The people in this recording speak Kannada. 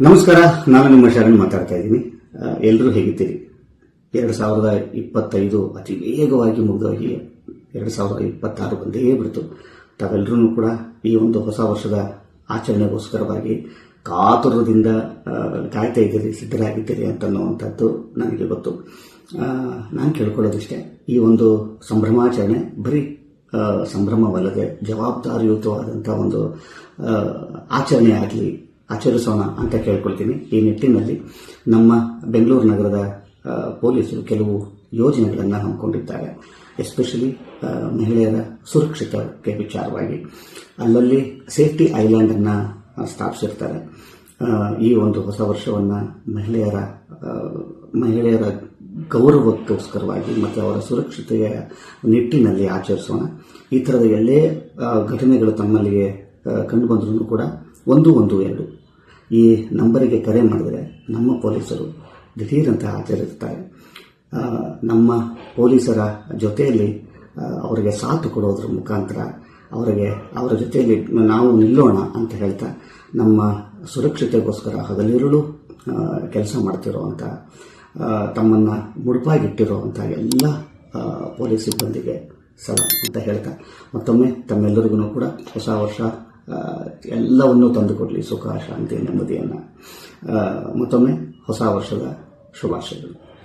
ನಮಸ್ಕಾರ, ನಾನು ನಿಮ್ಮ ಶರಣ್ ಮಾತಾಡ್ತಾ ಇದ್ದೀನಿ. ಎಲ್ಲರೂ ಹೇಗಿದ್ದೀರಿ? 2025 ಅತಿ ವೇಗವಾಗಿ ಮುಗಿದೋಗಿ 2026 ಬಂದೇ ಬಿಡ್ತು. ತಾವೆಲ್ಲರೂ ಕೂಡ ಈ ಒಂದು ಹೊಸ ವರ್ಷದ ಆಚರಣೆಗೋಸ್ಕರವಾಗಿ ಕಾತುರದಿಂದ ಕಾಯ್ತಾ ಇದ್ದೀರಿ, ಸಿದ್ಧರಾಗಿದ್ದೀರಿ ಅಂತನ್ನುವಂಥದ್ದು ನನಗೆ ಗೊತ್ತು. ನಾನು ಕೇಳ್ಕೊಳ್ಳೋದಿಷ್ಟೇ, ಈ ಒಂದು ಸಂಭ್ರಮಾಚರಣೆ ಬರೀ ಸಂಭ್ರಮವಲ್ಲದೆ ಜವಾಬ್ದಾರಿಯುತವಾದಂಥ ಒಂದು ಆಚರಣೆ ಆಗಲಿ, ಆಚರಿಸೋಣ ಅಂತ ಕೇಳ್ಕೊಳ್ತೀನಿ. ಈ ನಿಟ್ಟಿನಲ್ಲಿ ನಮ್ಮ ಬೆಂಗಳೂರು ನಗರದ ಪೊಲೀಸರು ಕೆಲವು ಯೋಜನೆಗಳನ್ನು ಹಮ್ಮಿಕೊಂಡಿದ್ದಾರೆ. ಎಸ್ಪೆಷಲಿ ಮಹಿಳೆಯರ ಸುರಕ್ಷತೆ ವಿಚಾರವಾಗಿ ಅಲ್ಲಲ್ಲಿ ಸೇಫ್ಟಿ ಐಲ್ಯಾಂಡ್ ಅನ್ನ ಸ್ಥಾಪಿಸಿರ್ತಾರೆ. ಈ ಒಂದು ಹೊಸ ವರ್ಷವನ್ನು ಮಹಿಳೆಯರ ಗೌರವಕ್ಕೋಸ್ಕರವಾಗಿ ಮತ್ತು ಅವರ ಸುರಕ್ಷತೆಯ ನಿಟ್ಟಿನಲ್ಲಿ ಆಚರಿಸೋಣ. ಈ ಥರದ ಎಲ್ಲೇ ಘಟನೆಗಳು ತಮ್ಮಲ್ಲಿಗೆ ಕಂಡು ಬಂದರೂ ಕೂಡ 112 ಈ ನಂಬರಿಗೆ ಕರೆ ಮಾಡಿದರೆ ನಮ್ಮ ಪೊಲೀಸರು ದಿಢೀರಂತ ಹಾಜರಿರ್ತಾರೆ. ನಮ್ಮ ಪೊಲೀಸರ ಜೊತೆಯಲ್ಲಿ ಅವರಿಗೆ ಸಾಥ್ ಕೊಡೋದ್ರ ಮುಖಾಂತರ ಅವರ ಜೊತೆಯಲ್ಲಿ ನಾವು ನಿಲ್ಲೋಣ ಅಂತ ಹೇಳ್ತಾ ನಮ್ಮ ಸುರಕ್ಷತೆಗೋಸ್ಕರ ಹಗಲಿರುಳು ಕೆಲಸ ಮಾಡ್ತಿರೋವಂಥ, ತಮ್ಮನ್ನು ಮುಡುಪಾಗಿಟ್ಟಿರುವಂಥ ಎಲ್ಲ ಪೊಲೀಸ್ ಸಿಬ್ಬಂದಿಗೆ ಸಲಾಂ ಅಂತ ಹೇಳ್ತಾ ಮತ್ತೊಮ್ಮೆ ತಮ್ಮೆಲ್ಲರಿಗೂ ಕೂಡ ಹೊಸ ವರ್ಷ ಎಲ್ಲವನ್ನೂ ತಂದುಕೊಡಲಿ, ಸುಖ, ಶಾಂತಿ, ನೆಮ್ಮದಿಯನ್ನು. ಮತ್ತೊಮ್ಮೆ ಹೊಸ ವರ್ಷದ ಶುಭಾಶಯಗಳು.